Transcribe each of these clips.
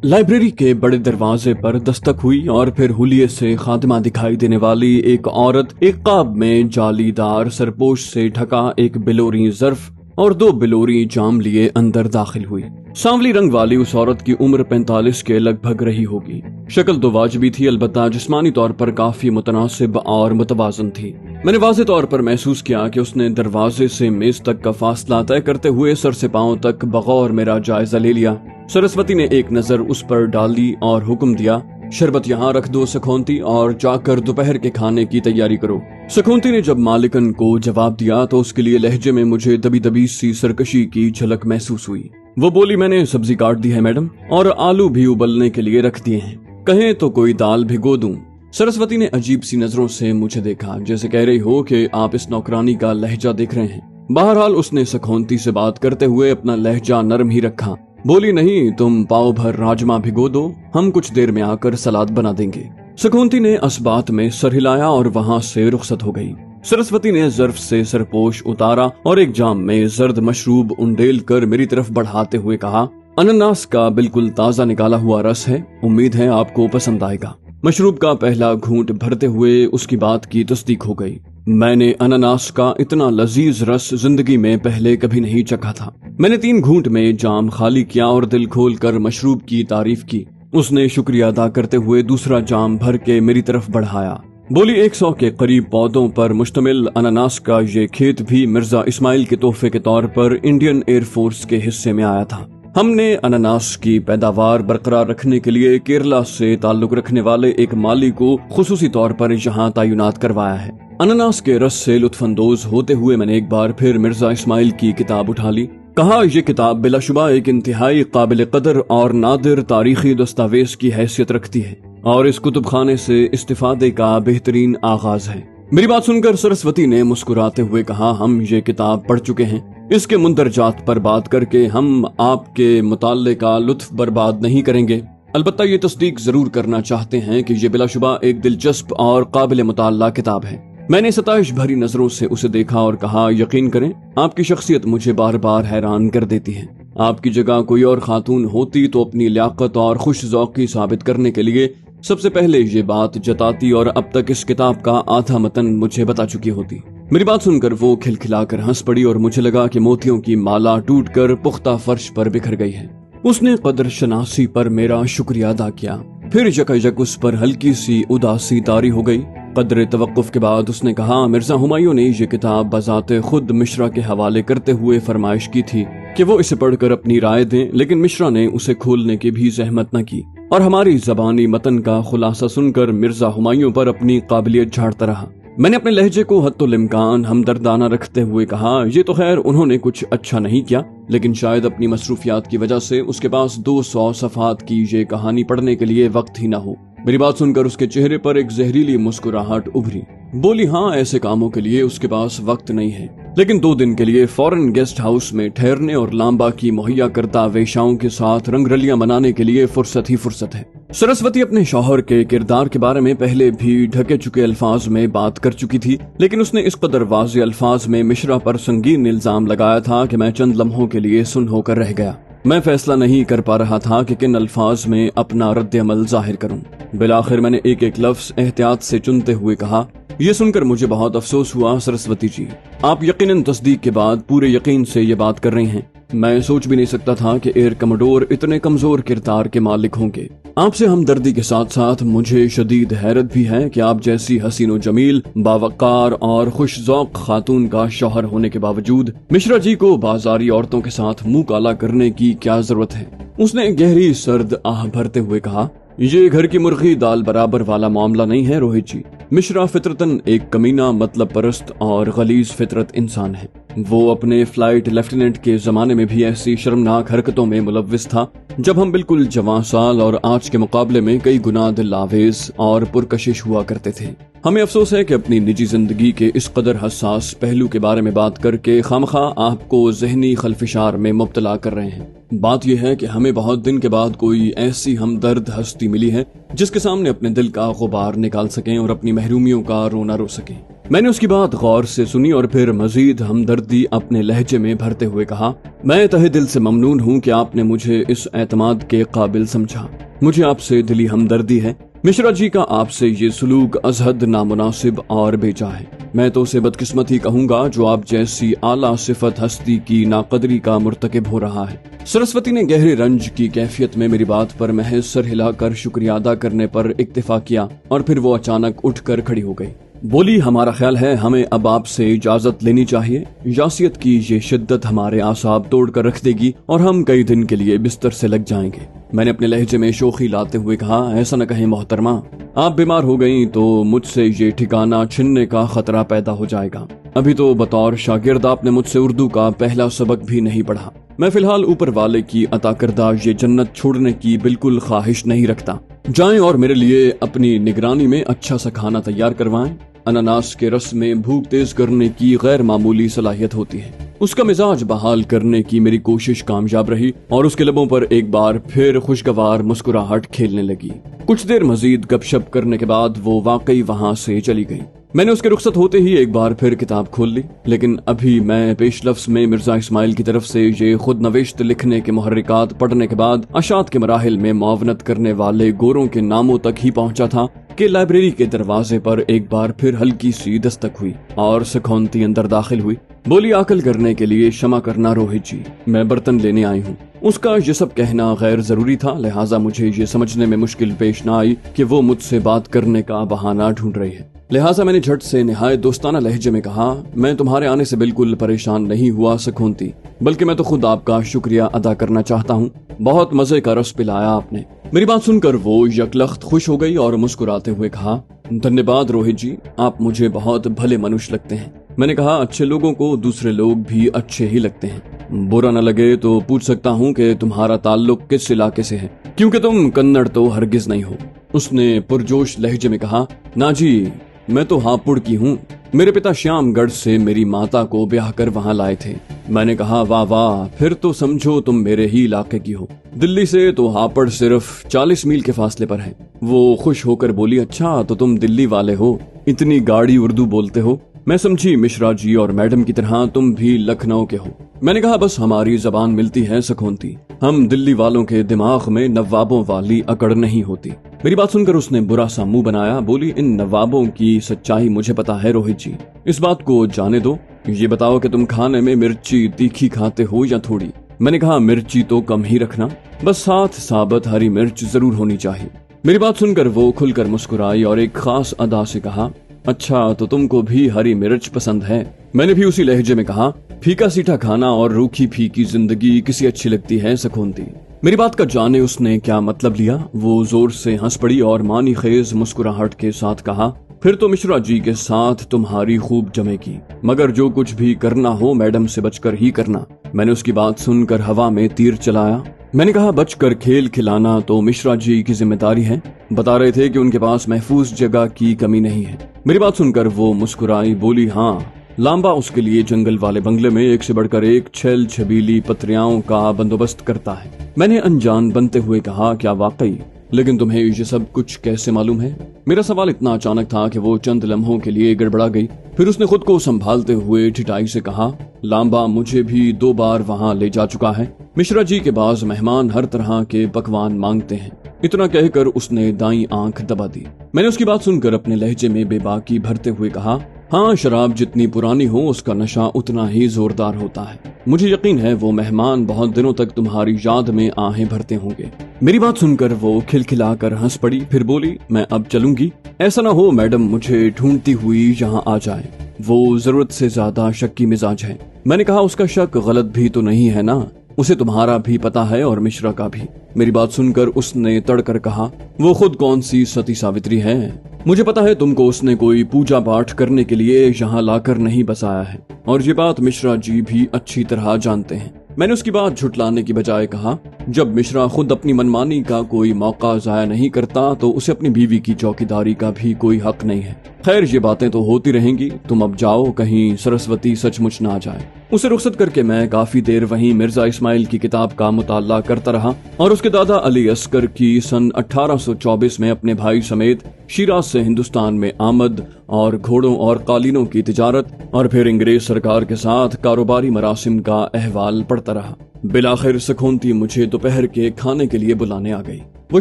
Library के बड़े दरवाजे पर दस्तक हुई और फिर हुलिये से खातिमा दिखाई देने वाली एक औरत एक काब में जालीदार सरपोश से ढका एक बिलोरी ज़र्फ और 2 बिलोरी जाम लिए अंदर दाखिल हुई। सांवली रंग वाली उस औरत की उम्र 45 के लगभग रही होगी। शक्ल तो वाजिबी थी, अलबत्ता जिस्मानी तौर पर काफी मुतनासिब और मुतवाज़न थी। मैंने वाज़े तौर पर महसूस किया कि उसने दरवाजे से मेज तक का फासला तय करते हुए सर से पांव तक बगौर मेरा जायजा ले लिया। सरस्वती ने एक नजर उस पर डाली और हुक्म दिया, शरबत यहाँ रख दो सखोंती, और जाकर दोपहर के खाने की तैयारी करो। सखोंती ने जब मालिकन को जवाब दिया तो उसके लिए लहजे में मुझे दबी दबी सी सरकशी की झलक महसूस हुई। वो बोली, मैंने सब्जी काट दी है मैडम, और आलू भी उबलने के लिए रख दिए हैं, कहें तो कोई दाल भिगो दूं। सरस्वती ने अजीब सी नजरों से मुझे देखा, जैसे कह रही हो कि आप इस नौकरानी का लहजा देख रहे हैं। बहरहाल उसने सखोंती से बात करते हुए अपना लहजा नरम ही रखा। बोली, नहीं, तुम पाव भर राजमा भिगो दो, हम कुछ देर में आकर सलाद बना देंगे। सखोंती ने इस बात में सर हिलाया और वहां से रुखसत हो गई। सरस्वती ने ज़र्फ से सरपोश उतारा और एक जाम में जर्द मशरूब उंडेल कर मेरी तरफ बढ़ाते हुए कहा, अनानास का बिल्कुल ताजा निकाला हुआ रस है, उम्मीद है आपको पसंद आएगा। मशरूब का पहला घूंट भरते हुए उसकी बात की तस्दीक हो गई। मैंने अनानास का इतना लजीज रस जिंदगी में पहले कभी नहीं चखा था। मैंने 3 घूंट में जाम खाली किया और दिल खोल कर मशरूब की तारीफ की। उसने शुक्रिया अदा करते हुए दूसरा जाम भर के मेरी तरफ बढ़ाया। बोली, 100 के करीब पौधों पर मुश्तमिल अनानास का ये खेत भी मिर्जा इस्माइल के तोहफे के तौर पर इंडियन एयरफोर्स के हिस्से में आया था। हमने अनानास की पैदावार बरकरार रखने के लिए केरला से ताल्लुक रखने वाले एक माली को खुसूसी तौर पर यहाँ तैनात करवाया है। अनानास के रस से लुत्फानंदोज होते हुए मैंने एक बार फिर मिर्जा इस्माइल की किताब उठा ली। कहा, यह किताब बिलाशुबा एक इंतहाई काबिल कदर और नादिर तारीखी दस्तावेज की हैसियत रखती है और इस कुतुब खाने से इस्तिफादे का बेहतरीन आगाज है। मेरी बात सुनकर सरस्वती ने मुस्कुराते हुए कहा, हम ये किताब पढ़ चुके हैं, इसके मुंदरजात पर बात करके हम आपके मुताल्ले का लुत्फ बर्बाद नहीं करेंगे। अलबत्ता ये तस्दीक जरूर करना चाहते हैं कि ये बिलाशुबा एक दिलचस्प और काबिल मुताल्ला किताब है। मैंने सताइश भरी नजरों से उसे देखा और कहा, यकीन करें, आपकी शख्सियत मुझे बार बार हैरान कर देती है। आपकी जगह कोई और खातून होती तो अपनी लियाकत और खुश ज़ौक़ी साबित करने के लिए सबसे पहले ये बात जताती और अब तक इस किताब का आधा मतन मुझे बता चुकी होती। मेरी बात सुनकर वो खिलखिलाकर हंस पड़ी और मुझे लगा कि मोतियों की माला टूटकर पुख्ता फर्श पर बिखर गई है। उसने कदर शनासी पर मेरा शुक्रिया अदा किया। फिर यकयक उस पर हल्की सी उदासी तारी हो गई। कदर तवक्कुफ के बाद उसने कहा, मिर्जा हुमायूं ने ये किताब बजाते खुद मिश्रा के हवाले करते हुए फरमाइश की थी कि वो इसे पढ़कर अपनी राय दें, लेकिन मिश्रा ने उसे खोलने की भी जहमत न की और हमारी जबानी मतन का खुलासा सुनकर मिर्जा हुमायूं पर अपनी काबिलियत झाड़ता रहा। मैंने अपने लहजे को हत्तुल इम्कान हमदर्दाना रखते हुए कहा, ये तो खैर उन्होंने कुछ अच्छा नहीं किया, लेकिन शायद अपनी मसरूफियात की वजह से उसके पास 200 सफ़ात की ये कहानी पढ़ने के लिए वक्त ही न हो। मेरी बात सुनकर उसके चेहरे पर एक जहरीली मुस्कुराहट उभरी। बोली, हाँ, ऐसे कामों के लिए उसके पास वक्त नहीं है, लेकिन 2 दिन के लिए फॉरेन गेस्ट हाउस में ठहरने और लांबा की मुहैया करता वेश्याओं के साथ रंगरलियां मनाने के लिए फुर्सत ही फुर्सत है। सरस्वती अपने शौहर के किरदार के बारे में पहले भी ढके चुके अल्फाज में बात कर चुकी थी, लेकिन उसने इस कदर वाज़े अल्फाज में मिश्रा पर संगीन इल्जाम लगाया था कि मैं चंद लम्हों के लिए सुन होकर रह गया। मैं फैसला नहीं कर पा रहा था कि किन अल्फाज में अपना रद्द अमल जाहिर करूं। बिलाखिर मैंने एक एक लफ्ज एहतियात से चुनते हुए कहा, ये सुनकर मुझे बहुत अफसोस हुआ सरस्वती जी, आप यकीनन तस्दीक के बाद पूरे यकीन से ये बात कर रही हैं। मैं सोच भी नहीं सकता था कि एयर कमोडोर इतने कमजोर किरदार के मालिक होंगे। आपसे हमदर्दी के साथ साथ मुझे शदीद हैरत भी है कि आप जैसी हसीनो जमील, बावकार और खुश ज़ौक़ खातून का शौहर होने के बावजूद मिश्रा जी को बाजारी औरतों के साथ मुंह काला करने की क्या जरूरत है। उसने गहरी सर्द आह भरते हुए कहा, ये घर की मुर्गी दाल बराबर वाला मामला नहीं है रोहित जी। मिश्रा फितरतन एक कमीना, मतलब परस्त और गलीज फितरत इंसान है। वो अपने फ्लाइट लेफ्टिनेंट के जमाने में भी ऐसी शर्मनाक हरकतों में मुलव्विस था जब हम बिल्कुल जवान साल और आज के मुकाबले में कई गुना दिलावेज और पुरकशिश हुआ करते थे। हमें अफसोस है कि अपनी निजी जिंदगी के इस कदर हसास पहलू के बारे में बात करके खामखा आपको जहनी खलफिशार में मुब्तला कर रहे हैं। बात यह है कि हमें बहुत दिन के बाद कोई ऐसी हमदर्द हस्ती मिली है जिसके सामने अपने दिल का गुबार निकाल सकें और अपनी महरूमियों का रोना रो सकें। میں نے اس کی بات غور سے سنی اور پھر مزید ہمدردی اپنے لہجے میں بھرتے ہوئے کہا، میں تہہ دل سے ممنون ہوں کہ آپ نے مجھے اس اعتماد کے قابل سمجھا۔ مجھے آپ سے دلی ہمدردی ہے۔ مشرا جی کا آپ سے یہ سلوک ازحد نامناسب اور بے جا ہے۔ میں تو اسے بدقسمتی کہوں گا جو آپ جیسی اعلیٰ صفت ہستی کی ناقدری کا مرتکب ہو رہا ہے۔ سرسوتی نے گہرے رنج کی کیفیت میں میری بات پر محض سر ہلا کر شکریہ ادا کرنے پر اکتفا کیا اور پھر وہ اچانک اٹھ کر کھڑی ہو گئی۔ بولی، ہمارا خیال ہے ہمیں اب آپ سے اجازت لینی چاہیے۔ یاسیت کی یہ شدت ہمارے اعصاب توڑ کر رکھ دے گی اور ہم کئی دن کے لیے بستر سے لگ جائیں گے۔ میں نے اپنے لہجے میں شوخی لاتے ہوئے کہا، ایسا نہ کہیں محترمہ، آپ بیمار ہو گئیں تو مجھ سے یہ ٹھکانہ چھننے کا خطرہ پیدا ہو جائے گا۔ ابھی تو بطور شاگرد آپ نے مجھ سے اردو کا پہلا سبق بھی نہیں پڑھا۔ میں فی الحال اوپر والے کی عطا کردہ یہ جنت چھوڑنے کی بالکل خواہش نہیں رکھتا۔ جائیں اور میرے لیے اپنی نگرانی میں اچھا سا کھانا تیار کروائیں۔ اناناس کے رس میں بھوک تیز کرنے کی غیر معمولی صلاحیت ہوتی ہے۔ اس کا مزاج بحال کرنے کی میری کوشش کامیاب رہی اور اس کے لبوں پر ایک بار پھر خوشگوار مسکراہٹ کھیلنے لگی۔ کچھ دیر مزید گپ شپ کرنے کے بعد وہ واقعی وہاں سے چلی گئی۔ میں نے اس کے رخصت ہوتے ہی ایک بار پھر کتاب کھول لی، لیکن ابھی میں پیش لفظ میں مرزا اسماعیل کی طرف سے یہ خود نوشت لکھنے کے محرکات پڑھنے کے بعد اشاعت کے مراحل میں معاونت کرنے والے گوروں کے ناموں تک ہی پہنچا تھا کہ لائبریری کے دروازے پر ایک بار پھر ہلکی سی دستک ہوئی اور سکھونتی اندر داخل ہوئی۔ بولی، عقل کرنے کے لیے شمع کرنا روہت جی، میں برتن لینے آئی ہوں۔ اس کا یہ سب کہنا غیر ضروری تھا، لہٰذا مجھے یہ سمجھنے میں مشکل پیش نہ آئی کہ وہ مجھ سے بات کرنے کا بہانہ ڈھونڈ رہی ہے۔ لہٰذا میں نے جھٹ سے نہایت دوستانہ لہجے میں کہا، میں تمہارے آنے سے بالکل پریشان نہیں ہوا سکھونتی، بلکہ میں تو خود آپ کا شکریہ ادا کرنا چاہتا ہوں۔ بہت مزے کا رس پلایا آپ نے۔ میری بات سن کر وہ یکلخت خوش ہو گئی اور مسکراتے ہوئے کہا، دھنیہ واد روہت جی، آپ مجھے بہت بھلے منوش لگتے ہیں۔ میں نے کہا، اچھے لوگوں کو دوسرے لوگ بھی اچھے ہی لگتے ہیں۔ برا نہ لگے تو پوچھ سکتا ہوں کہ تمہارا تعلق کس علاقے سے ہے، کیونکہ تم کنڑ تو ہرگز نہیں ہو۔ اس نے پرجوش لہجے میں کہا، نا جی، میں تو ہاپوڑ کی ہوں۔ میرے پتا شیام گڑھ سے میری ماتا کو بیاہ کر وہاں لائے تھے۔ میں نے کہا، واہ واہ، پھر تو سمجھو تم میرے ہی علاقے کی ہو۔ دلی سے تو ہاپڑ صرف 40 میل کے فاصلے پر ہے۔ وہ خوش ہو کر بولی، اچھا تو تم دلی والے ہو، اتنی گاڑی اردو بولتے ہو۔ میں سمجھی مشرا جی اور میڈم کی طرح تم بھی لکھنؤ کے ہو۔ میں نے کہا، بس ہماری زبان ملتی ہے سکھونتی، ہم دلی والوں کے دماغ میں نوابوں والی اکڑ نہیں ہوتی۔ میری بات سن کر اس نے برا سا منہ بنایا، بولی، ان نوابوں کی سچائی مجھے پتا ہے روہت جی، اس بات کو جانے دو۔ یہ بتاؤ کہ تم کھانے میں مرچی تیکھی کھاتے ہو یا تھوڑی؟ میں نے کہا، مرچی تو کم ہی رکھنا، بس ساتھ ثابت ہری مرچ ضرور ہونی چاہیے۔ میری بات سن کر وہ کھل کر مسکرائی اور ایک خاص ادا سے کہا، اچھا تو تم کو بھی ہری مرچ پسند ہے؟ میں نے بھی اسی لہجے میں کہا، پھیکا سیٹھا کھانا اور روکھی پھیکی زندگی کسی اچھی لگتی ہے سکھونتی؟ میری بات کا جانے اس نے کیا مطلب لیا، وہ زور سے ہنس پڑی اور معنی خیز مسکراہٹ کے ساتھ کہا، پھر تو مشرا جی کے ساتھ تمہاری خوب جمے گی، مگر جو کچھ بھی کرنا ہو میڈم سے بچ کر ہی کرنا۔ میں نے اس کی بات سن کر ہوا میں تیر چلایا۔ میں نے کہا، بچ کر کھیل کھلانا تو مشرا جی کی ذمہ داری ہے، بتا رہے تھے کہ ان کے پاس محفوظ جگہ کی کمی نہیں ہے۔ میری بات سن کر وہ مسکرائی، بولی، ہاں، لامبا اس کے لیے جنگل والے بنگلے میں ایک سے بڑھ کر ایک چھیل چھبیلی پتریاؤں کا بندوبست کرتا ہے۔ میں نے انجان بنتے ہوئے کہا، کیا واقعی؟ لیکن تمہیں یہ سب کچھ کیسے معلوم ہے؟ میرا سوال اتنا اچانک تھا کہ وہ چند لمحوں کے لیے گڑبڑا گئی، پھر اس نے خود کو سنبھالتے ہوئے ٹھٹائی سے کہا، لامبا مجھے بھی 2 بار وہاں لے جا چکا ہے۔ مشرا جی کے بعض مہمان ہر طرح کے پکوان مانگتے ہیں۔ اتنا کہہ کر اس نے دائیں آنکھ دبا دی۔ میں نے اس کی بات سن کر اپنے لہجے میں بے باکی بھرتے ہوئے کہا، ہاں، شراب جتنی پرانی ہو اس کا نشہ اتنا ہی زوردار ہوتا ہے۔ مجھے یقین ہے وہ مہمان بہت دنوں تک تمہاری یاد میں آہیں بھرتے ہوں گے۔ میری بات سن کر وہ کھلکھلا کر ہنس پڑی، پھر بولی، میں اب چلوں گی، ایسا نہ ہو میڈم مجھے ڈھونڈتی ہوئی یہاں آ جائے۔ وہ ضرورت سے زیادہ شکی مزاج ہے۔ میں نے کہا، اس کا شک غلط بھی تو نہیں ہے نا، اسے تمہارا بھی پتا ہے اور مشرا کا بھی۔ میری بات سن کر اس نے تڑ کر کہا، وہ خود کون سی ستی ساوتری ہے؟ مجھے پتا ہے تم کو اس نے کوئی پوجا پاٹ کرنے کے لیے یہاں لا کر نہیں بسایا ہے، اور یہ بات مشرا جی بھی اچھی طرح جانتے ہیں۔ मैंने उसकी बात झुटलाने की बजाय कहा, जब मिश्रा खुद अपनी मनमानी का कोई मौका जाया नहीं करता तो उसे अपनी बीवी की चौकीदारी का भी कोई हक नहीं है। खैर, ये बातें तो होती रहेंगी, तुम अब जाओ, कहीं सरस्वती सचमुच ना आ जाए। उसे रुखसत करके मैं काफी देर वहीं मिर्जा इस्माइल की किताब का मुताला करता रहा और उसके दादा अली अस्कर की सन 1824 में अपने भाई समेत शिराज से हिंदुस्तान में आमद और घोड़ों और कालीनों की तिजारत और फिर अंग्रेज सरकार के साथ कारोबारी मरासिम का अहवाल पढ़ता रहा। बिलाखिर सखोंती मुझे दोपहर के खाने के लिए बुलाने आ गई। वो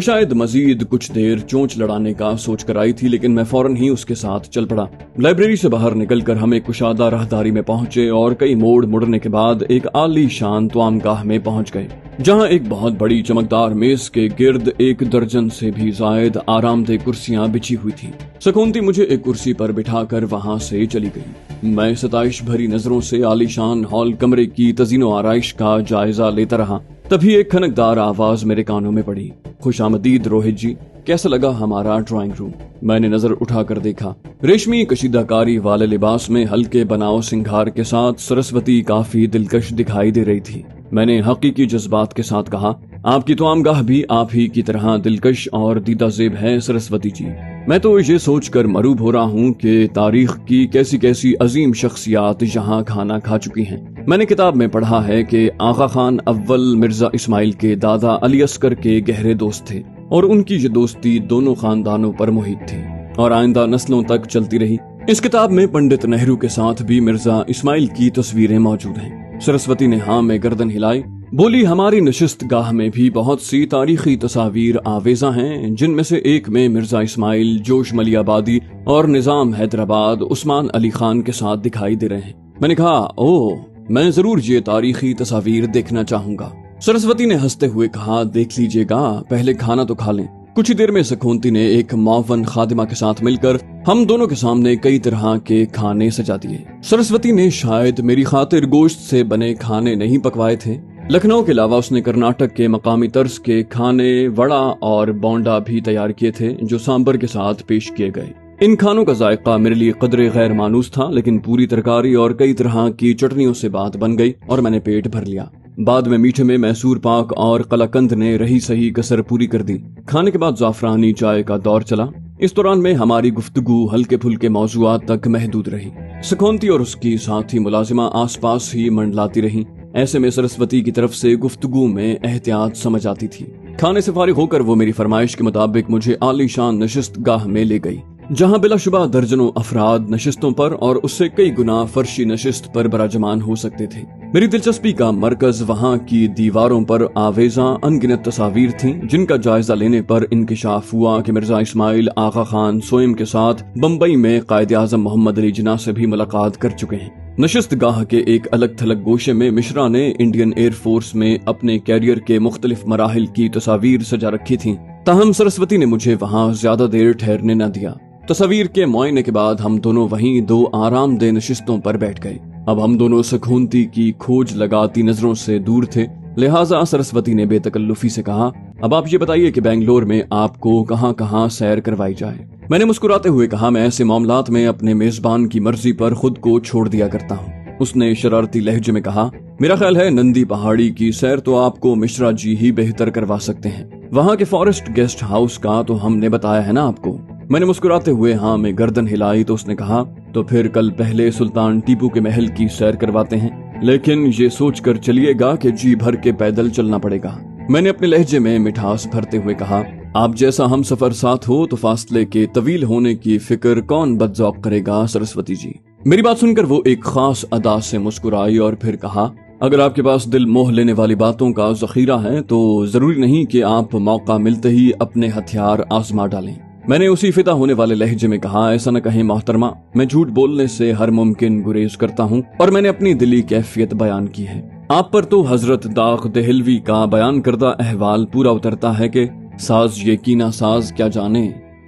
शायद मजीद कुछ देर चोंच लड़ाने का सोच कर आई थी, लेकिन मैं फौरन ही उसके साथ चल पड़ा। लाइब्रेरी से बाहर निकलकर हम एक कुशादा राहदारी में पहुंचे और कई मोड़ मुड़ने के बाद एक आली शान त्वामगाह में पहुंच गए, जहां एक बहुत बड़ी चमकदार मेज के गिर्द 1 दर्जन से भी जायद आरामदेह कुर्सियां बिछी हुई थी। सखोंती मुझे एक कुर्सी पर बिठाकर वहां से चली गई। मैं सताइश भरी नजरों से आलीशान हॉल कमरे की तजीनो आराइश का जायजा लेता रहा। तभी एक खनकदार आवाज मेरे कानों में पड़ी, खुशामदीद रोहित जी, कैसा लगा हमारा ड्राइंग रूम? मैंने नजर उठाकर देखा। रेशमी कशीदाकारी वाले लिबास में हल्के बनाव सिंगार के साथ सरस्वती काफी दिलकश दिखाई दे रही थी। मैंने हकीकी जज्बात के साथ कहा, आपकी त्वामगाह भी आप ही की तरह दिलकश और दीदाजेब है सरस्वती जी। मैं तो ये सोचकर मरूब हो रहा हूँ कि तारीख की कैसी कैसी अजीम शख्सियात यहाँ खाना खा चुकी हैं। मैंने किताब में पढ़ा है कि आगा खान अव्वल मिर्जा इस्माइल के दादा अली अस्कर के गहरे दोस्त थे और उनकी ये दोस्ती दोनों खानदानों पर मुहित थी और आइंदा नस्लों तक चलती रही। इस किताब में पंडित नेहरू के साथ भी मिर्जा इस्माइल की तस्वीरें मौजूद हैं। सरस्वती ने हाँ में गर्दन हिलाई, बोली, हमारी नशिस्त गाह में भी बहुत सी तारीखी तस्वीर आवेजा हैं, जिनमें से एक में मिर्जा इस्माइल जोश मलियाबादी और निजाम हैदराबाद उस्मान अली खान के साथ दिखाई दे रहे हैं। मैंने कहा, ओह, मैं जरूर ये तारीखी तस्वीर देखना चाहूंगा। सरस्वती ने हंसते हुए कहा, देख लीजिएगा, पहले खाना तो खा लें। कुछ ही देर में सखोंती ने एक मौवन खादिमा के साथ मिलकर हम दोनों के सामने कई तरह के खाने सजा दिए। सरस्वती ने शायद मेरी खातिर गोश्त से बने खाने नहीं पकवाए थे। लखनऊ के अलावा उसने कर्नाटक के मकामी तर्ज के खाने, वड़ा और बोंडा भी तैयार किए थे, जो सांबर के साथ पेश किए गए। इन खानों का जायका मेरे लिए कदरे गैर मानूस था, लेकिन पूरी तरकारी और कई तरह की चटनियों से बात बन गई और मैंने पेट भर लिया। बाद में मीठे में मैसूर पाक और कलाकंद ने रही सही कसर पूरी कर दी। खाने के बाद जाफरानी चाय का दौर चला। इस दौरान में हमारी गुफ्तगू हल्के फुल्के मौजूआत तक महदूद रही। सखोंती और उसकी साथी मुलाजिमा आसपास ही मंडलाती रही। ऐसे में सरस्वती की तरफ से गुफ्तगू में एहतियात समझ आती थी। खाने से फारिग होकर वो मेरी फरमाइश के मुताबिक मुझे आलीशान नशिस्त गाह में ले गई, जहां बिलाशुबा दर्जनों अफराद नशिस्तों पर और उससे कई गुना फर्शी नशिस्त पर बराजमान हो सकते थे। मेरी दिलचस्पी का मरकज वहां की दीवारों पर आवेजा अनगिनत तस्वीर थीं, जिनका जायजा लेने पर इंकिशाफ हुआ कि मिर्जा इस्माइल आगा खान सोयम के साथ बम्बई में कायदे आजम मोहम्मद अली जिन्ना से भी मुलाकात कर चुके हैं। नशिस्त गाह के एक अलग थलग गोशे में मिश्रा ने इंडियन एयर फोर्स में अपने कैरियर के मुख्तलिफ मराहिल की तस्वीर सजा रखी थी। ताहम सरस्वती ने मुझे वहां ज्यादा देर ठहरने न दिया। तस्वीर के मुआयने के बाद हम दोनों वहीं 2 आरामदेह नशिस्तों पर बैठ गए। अब हम दोनों सखोंती की खोज लगाती नजरों से दूर थे, लिहाजा सरस्वती ने बेतकल्लुफी से कहा, अब आप ये बताइए कि बेंगलोर में आपको कहाँ कहाँ सैर करवाई जाए। मैंने मुस्कुराते हुए कहा, मैं ऐसे मामलात में अपने मेजबान की मर्जी पर खुद को छोड़ दिया करता हूँ। उसने शरारती लहजे में कहा, मेरा ख्याल है नंदी पहाड़ी की सैर तो आपको मिश्रा जी ही बेहतर करवा सकते हैं। वहाँ के फॉरेस्ट गेस्ट हाउस का तो हमने बताया है ना आपको। मैंने मुस्कुराते हुए हाँ में गर्दन हिलाई तो उसने कहा, तो फिर कल पहले सुल्तान टीपू के महल की सैर करवाते हैं, लेकिन ये सोचकर चलिएगा कि जी भर के पैदल चलना पड़ेगा। मैंने अपने लहजे में मिठास भरते हुए कहा, आप जैसा हम सफर साथ हो तो फासले के तवील होने की फिक्र कौन बदजौक करेगा सरस्वती जी। मेरी बात सुनकर वो एक खास अदा से मुस्कुराई और फिर कहा, अगर आपके पास दिल मोह लेने वाली बातों का जखीरा है तो जरूरी नहीं कि आप मौका मिलते ही अपने हथियार आजमा डालें। मैंने उसी फिदा होने वाले लहजे में कहा, ऐसा न कहें मोहतरमा, मैं झूठ बोलने से हर मुमकिन गुरेज करता हूँ और मैंने अपनी दिली कैफियत बयान की है। आप पर तो हजरत दाग देहलवी का बयान करदा अहवाल पूरा उतरता है कि साज यकीना साज क्या जाने,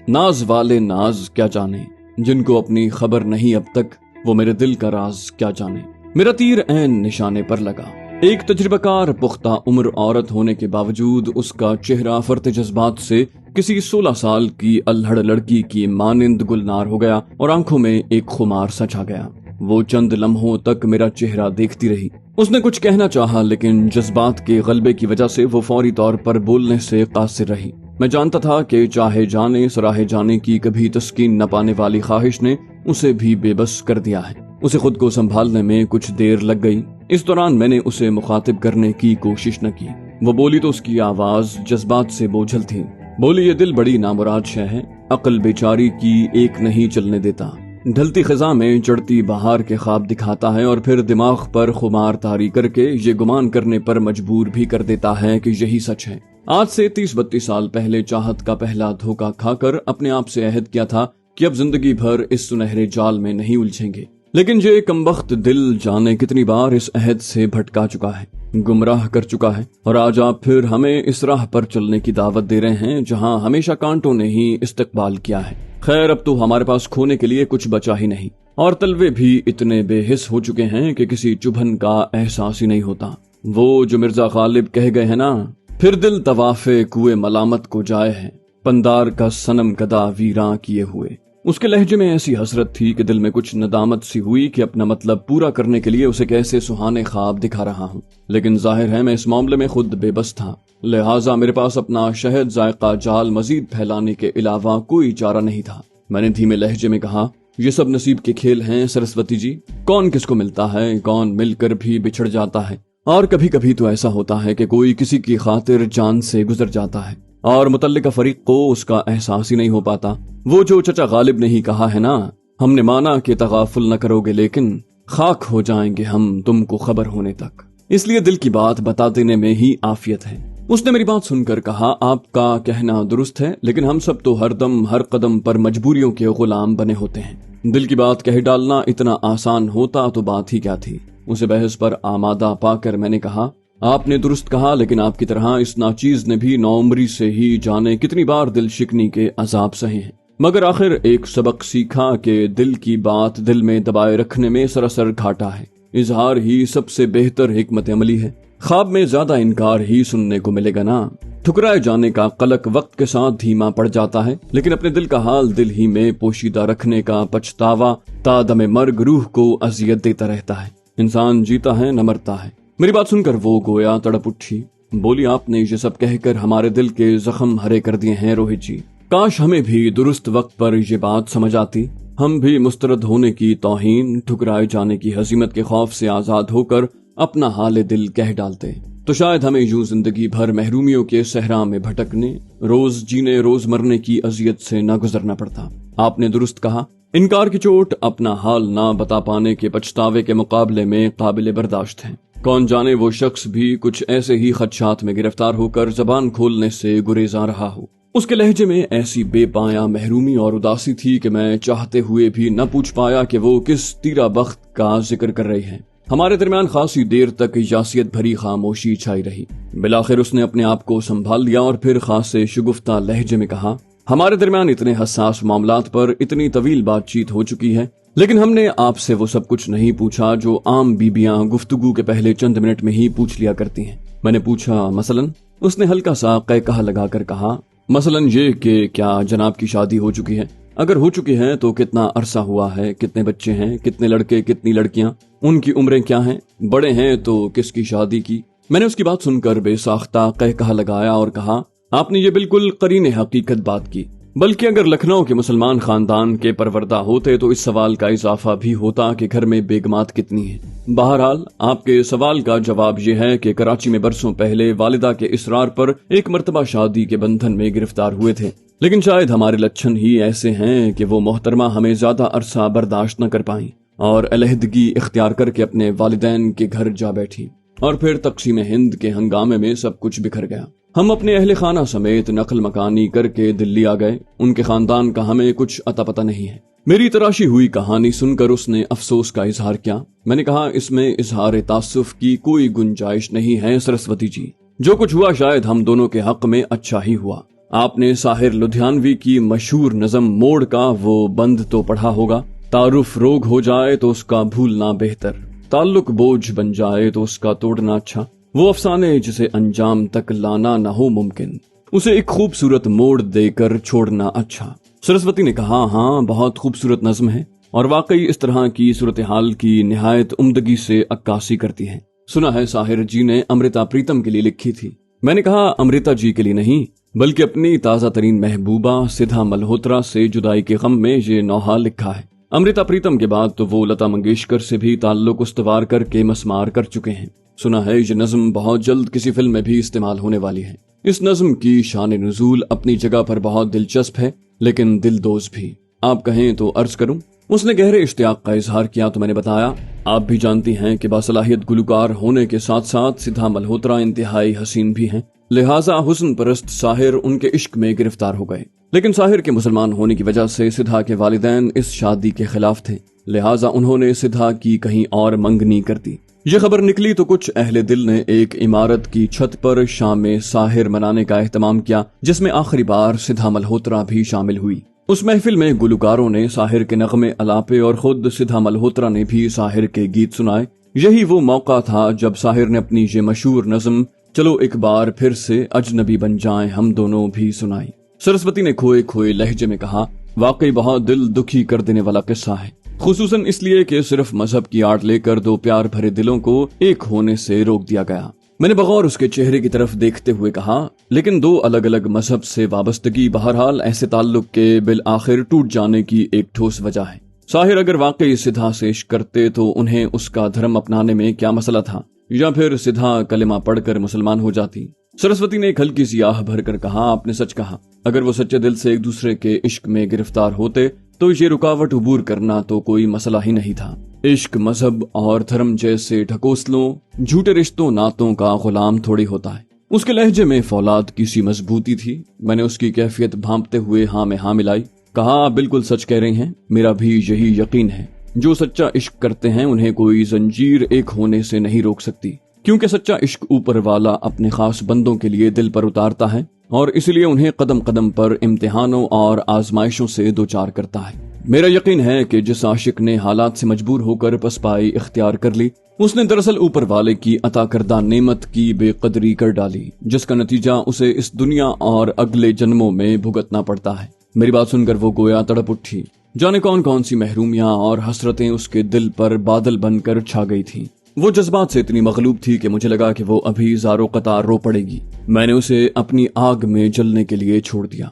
नाज वाले नाज क्या जाने, जिनको अपनी खबर नहीं अब तक वो मेरे दिल का राज क्या जाने। मेरा तीर ऐन निशाने पर लगा। एक तजुर्बाकार पुख्ता उम्र औरत होने के बावजूद उसका चेहरा फरते जज्बात से किसी 16 साल की अल्हड़ लड़की की मानिंद गुलनार हो गया और आंखों में एक खुमार सा छा गया। वो चंद लम्हों तक मेरा चेहरा देखती रही, اس نے کچھ کہنا چاہا لیکن جذبات کے غلبے کی وجہ سے وہ فوری طور پر بولنے سے قاصر رہی۔ میں جانتا تھا کہ چاہے جانے سراہے جانے کی کبھی تسکین نہ پانے والی خواہش نے اسے بھی بے بس کر دیا ہے۔ اسے خود کو سنبھالنے میں کچھ دیر لگ گئی۔ اس دوران میں نے اسے مخاطب کرنے کی کوشش نہ کی۔ وہ بولی تو اس کی آواز جذبات سے بوجھل تھی۔ بولی، یہ دل بڑی نامراد شے ہے، عقل بیچاری کی ایک نہیں چلنے دیتا، ڈھلتی خزاں میں چڑھتی بہار کے خواب دکھاتا ہے اور پھر دماغ پر خمار طاری کر کے یہ گمان کرنے پر مجبور بھی کر دیتا ہے کہ یہی سچ ہے۔ آج سے 30-32 سال پہلے چاہت کا پہلا دھوکہ کھا کر اپنے آپ سے عہد کیا تھا کہ اب زندگی بھر اس سنہرے جال میں نہیں الجھیں گے، لیکن یہ کمبخت دل جانے کتنی بار اس عہد سے بھٹکا چکا ہے، گمراہ کر چکا ہے، اور آج آپ پھر ہمیں اس راہ پر چلنے کی دعوت دے رہے ہیں جہاں ہمیشہ کانٹوں نے ہی استقبال کیا ہے۔ خیر، اب تو ہمارے پاس کھونے کے لیے کچھ بچا ہی نہیں، اور تلوے بھی اتنے بے حس ہو چکے ہیں کہ کسی چبھن کا احساس ہی نہیں ہوتا۔ وہ جو مرزا غالب کہہ گئے ہیں نا، پھر دل طواف کوئے ملامت کو جائے ہے، پندار کا صنم گدا ویراں کیے ہوئے۔ اس کے لہجے میں ایسی حسرت تھی کہ دل میں کچھ ندامت سی ہوئی کہ اپنا مطلب پورا کرنے کے لیے اسے کیسے سہانے خواب دکھا رہا ہوں، لیکن ظاہر ہے میں اس معاملے میں خود بے بس تھا، لہٰذا میرے پاس اپنا شہد ذائقہ جال مزید پھیلانے کے علاوہ کوئی چارہ نہیں تھا۔ میں نے دھیمے لہجے میں کہا، یہ سب نصیب کے کھیل ہیں سرسوتی جی، کون کس کو ملتا ہے، کون مل کر بھی بچھڑ جاتا ہے، اور کبھی کبھی تو ایسا ہوتا ہے کہ کوئی کسی کی خاطر جان سے گزر جاتا ہے اور متعلقہ فریق کو اس کا احساس ہی نہیں ہو پاتا۔ وہ جو چچا غالب نے ہی کہا ہے نا، ہم نے مانا کہ تغافل نہ کرو گے لیکن خاک ہو جائیں گے ہم تم کو خبر ہونے تک، اس لیے دل کی بات بتا دینے میں ہی عافیت ہے۔ اس نے میری بات سن کر کہا، آپ کا کہنا درست ہے، لیکن ہم سب تو ہر دم ہر قدم پر مجبوریوں کے غلام بنے ہوتے ہیں۔ دل کی بات کہہ ڈالنا اتنا آسان ہوتا تو بات ہی کیا تھی۔ اسے بحث پر آمادہ پا کر میں نے کہا، آپ نے درست کہا، لیکن آپ کی طرح اس ناچیز نے بھی نوعمری سے ہی جانے کتنی بار دل شکنی کے عذاب سہے ہیں، مگر آخر ایک سبق سیکھا کہ دل کی بات دل میں دبائے رکھنے میں سراسر گھاٹا ہے، اظہار ہی سب سے بہتر حکمت عملی ہے۔ خواب میں زیادہ انکار ہی سننے کو ملے گا نا، ٹھکرائے جانے کا قلق وقت کے ساتھ دھیما پڑ جاتا ہے، لیکن اپنے دل کا حال دل ہی میں پوشیدہ رکھنے کا پچھتاوا تا دم مرگ روح کو اذیت دیتا رہتا ہے۔ انسان جیتا ہے نہ مرتا ہے۔ میری بات سن کر وہ گویا تڑپ اٹھی، بولی، آپ نے یہ سب کہہ کر ہمارے دل کے زخم ہرے کر دیے ہیں روہت جی، کاش ہمیں بھی درست وقت پر یہ بات سمجھ آتی، ہم بھی مسترد ہونے کی توہین، ٹھکرائے جانے کی ہزیمت کے خوف سے آزاد ہو کر اپنا حال دل کہہ ڈالتے، تو شاید ہمیں یوں زندگی بھر محرومیوں کے صحرا میں بھٹکنے، روز جینے روز مرنے کی اذیت سے نہ گزرنا پڑتا۔ آپ نے درست کہا، انکار کی چوٹ اپنا حال نہ بتا پانے کے پچھتاوے کے مقابلے میں قابل برداشت ہے۔ کون جانے وہ شخص بھی کچھ ایسے ہی خدشات میں گرفتار ہو کر زبان کھولنے سے گریزاں رہا ہو۔ اس کے لہجے میں ایسی بے پایا محرومی اور اداسی تھی کہ میں چاہتے ہوئے بھی نہ پوچھ پایا کہ وہ کس تیرا بخت کا ذکر کر رہی ہے۔ ہمارے درمیان خاصی دیر تک یاسیت بھری خاموشی چھائی رہی۔ بالآخر اس نے اپنے آپ کو سنبھال لیا اور پھر خاصے شگفتہ لہجے میں کہا، ہمارے درمیان اتنے حساس معاملات پر اتنی طویل بات چیت ہو چکی ہے، لیکن ہم نے آپ سے وہ سب کچھ نہیں پوچھا جو عام بیبیاں گفتگو کے پہلے چند منٹ میں ہی پوچھ لیا کرتی ہیں۔ میں نے پوچھا، مثلاً؟ اس نے ہلکا سا قہقہہ لگا کر کہا، مثلاً یہ کہ کیا جناب کی شادی ہو چکی ہے؟ اگر ہو چکی ہے تو کتنا عرصہ ہوا ہے، کتنے بچے ہیں، کتنے لڑکے کتنی لڑکیاں، ان کی عمریں کیا ہیں، بڑے ہیں تو کس کی شادی کی؟ میں نے اس کی بات سن کر بے ساختہ قہقہہ لگایا اور کہا، آپ نے یہ بالکل قرین حقیقت بات کی، بلکہ اگر لکھنؤ کے مسلمان خاندان کے پروردہ ہوتے تو اس سوال کا اضافہ بھی ہوتا کہ گھر میں بیگمات کتنی ہیں۔ بہرحال آپ کے سوال کا جواب یہ ہے کہ کراچی میں برسوں پہلے والدہ کے اصرار پر ایک مرتبہ شادی کے بندھن میں گرفتار ہوئے تھے، لیکن شاید ہمارے لچھن ہی ایسے ہیں کہ وہ محترمہ ہمیں زیادہ عرصہ برداشت نہ کر پائیں اور علیحدگی اختیار کر کے اپنے والدین کے گھر جا بیٹھی، اور پھر تقسیم ہند کے ہنگامے میں سب کچھ بکھر گیا۔ ہم اپنے اہل خانہ سمیت نقل مکانی کر کے دلی آ گئے، ان کے خاندان کا ہمیں کچھ عطا پتہ نہیں ہے۔ میری تراشی ہوئی کہانی سن کر اس نے افسوس کا اظہار کیا۔ میں نے کہا، اس میں اظہار تاسف کی کوئی گنجائش نہیں ہے سرسوتی جی، جو کچھ ہوا شاید ہم دونوں کے حق میں اچھا ہی ہوا۔ آپ نے ساحر لدھیانوی کی مشہور نظم موڑ کا وہ بند تو پڑھا ہوگا، تعارف روگ ہو جائے تو اس کا بھولنا بہتر، تعلق بوجھ بن جائے تو اس کا توڑنا اچھا، وہ افسانے جسے انجام تک لانا نہ ہو ممکن، اسے ایک خوبصورت موڑ دے کر چھوڑنا اچھا۔ سرسوتی نے کہا، ہاں بہت خوبصورت نظم ہے، اور واقعی اس طرح کی صورتحال کی نہایت عمدگی سے عکاسی کرتی ہے۔ सुना है साहिर जी ने अमृता प्रीतम के लिए लिखी थी। मैंने कहा अमृता जी के लिए नहीं, बल्कि अपनी ताजा तरीन महबूबा सिद्धा मल्होत्रा से जुदाई के गम में ये नौहा लिखा है। अमृता प्रीतम के बाद तो वो लता मंगेशकर से भी ताल्लुक उस्तवार करके मसमार कर चुके हैं। सुना है ये नज्म बहुत जल्द किसी फिल्म में भी इस्तेमाल होने वाली है। इस नज्म की शान नुज़ूल अपनी जगह पर बहुत दिलचस्प है, लेकिन दिलदोज भी। आप कहें तो अर्ज करूं। उसने गहरे इश्तियाक का इजहार किया तो मैंने बताया, आप भी जानती हैं कि बासलाहियत गुलकार होने के साथ साथ सिद्धा मल्होत्रा इंतहाई हसीन भी हैं, लिहाजा हुस्न परस्त साहिर उनके इश्क में गिरफ्तार हो गए। लेकिन साहिर के मुसलमान होने की वजह से सिद्धा के वालिदैन इस शादी के खिलाफ थे, लिहाजा उन्होंने सिद्धा की कहीं और मंगनी कर दी। ये खबर निकली तो कुछ अहले दिल ने एक इमारत की छत पर शाम साहिर मनाने का एहतमाम किया, जिसमें आखिरी बार सिद्धा मल्होत्रा भी शामिल हुई। उस महफिल में गुलकारों ने साहिर के नगमे अलापे और खुद सिद्धा मल्होत्रा ने भी साहिर के गीत सुनाए। यही वो मौका था जब साहिर ने अपनी ये मशहूर नज़्म चलो एक बार फिर से अजनबी बन जाएं हम दोनों भी सुनाई। सरस्वती ने खोए खोए लहजे में कहा, वाकई बहुत दिल दुखी कर देने वाला किस्सा है, खुसूसन इसलिए कि सिर्फ मजहब की आड़ लेकर दो प्यार भरे दिलों को एक होने से रोक दिया गया। मैंने बगौर उसके चेहरे की तरफ देखते हुए कहा, लेकिन दो अलग अलग मजहब से वाबस्तगी बहरहाल ऐसे ताल्लुक के बिल आखिर टूट जाने की एक ठोस वजह है। साहिर अगर वाकई सिद्धा से इश्क करते तो उन्हें उसका धर्म अपनाने में क्या मसला था, या फिर सिद्धा कलिमा पढ़कर मुसलमान हो जाती। सरस्वती ने एक हल्की सी आह भरकर कहा, आपने सच कहा। अगर वो सच्चे दिल से एक दूसरे के इश्क में गिरफ्तार होते तो ये रुकावट उबूर करना तो कोई मसला ही नहीं था। इश्क मजहब और धर्म जैसे ढकोसलों झूठे रिश्तों नातों का गुलाम थोड़ी होता है। उसके लहजे में फौलाद की सी मजबूती थी। मैंने उसकी कैफियत भांपते हुए हाँ में हाँ मिलाई। कहा, आप बिल्कुल सच कह रही हैं, मेरा भी यही यकीन है। जो सच्चा इश्क करते हैं उन्हें कोई जंजीर एक होने से नहीं रोक सकती, क्योंकि सच्चा इश्क ऊपर वाला अपने खास बंदों के लिए दिल पर उतारता है और इसलिए उन्हें कदम कदम पर इम्तिहानों और आजमाइशों से दो चार करता है। मेरा यकीन है कि जिस आशिक ने हालात से मजबूर होकर पसपाई इख्तियार कर ली, उसने दरअसल ऊपर वाले की अता करदा नेमत की बेकदरी कर डाली, जिसका नतीजा उसे इस दुनिया और अगले जन्मों में भुगतना पड़ता है। मेरी बात सुनकर वो गोया तड़प उठी। जाने कौन कौन सी महरूमियां और हसरतें उसके दिल पर बादल बनकर छा गई थीं। वो जज्बात से इतनी मगलूब थी कि मुझे लगा कि वो अभी ज़ारो कतार रो पड़ेगी। मैंने उसे अपनी आग में जलने के लिए छोड़ दिया।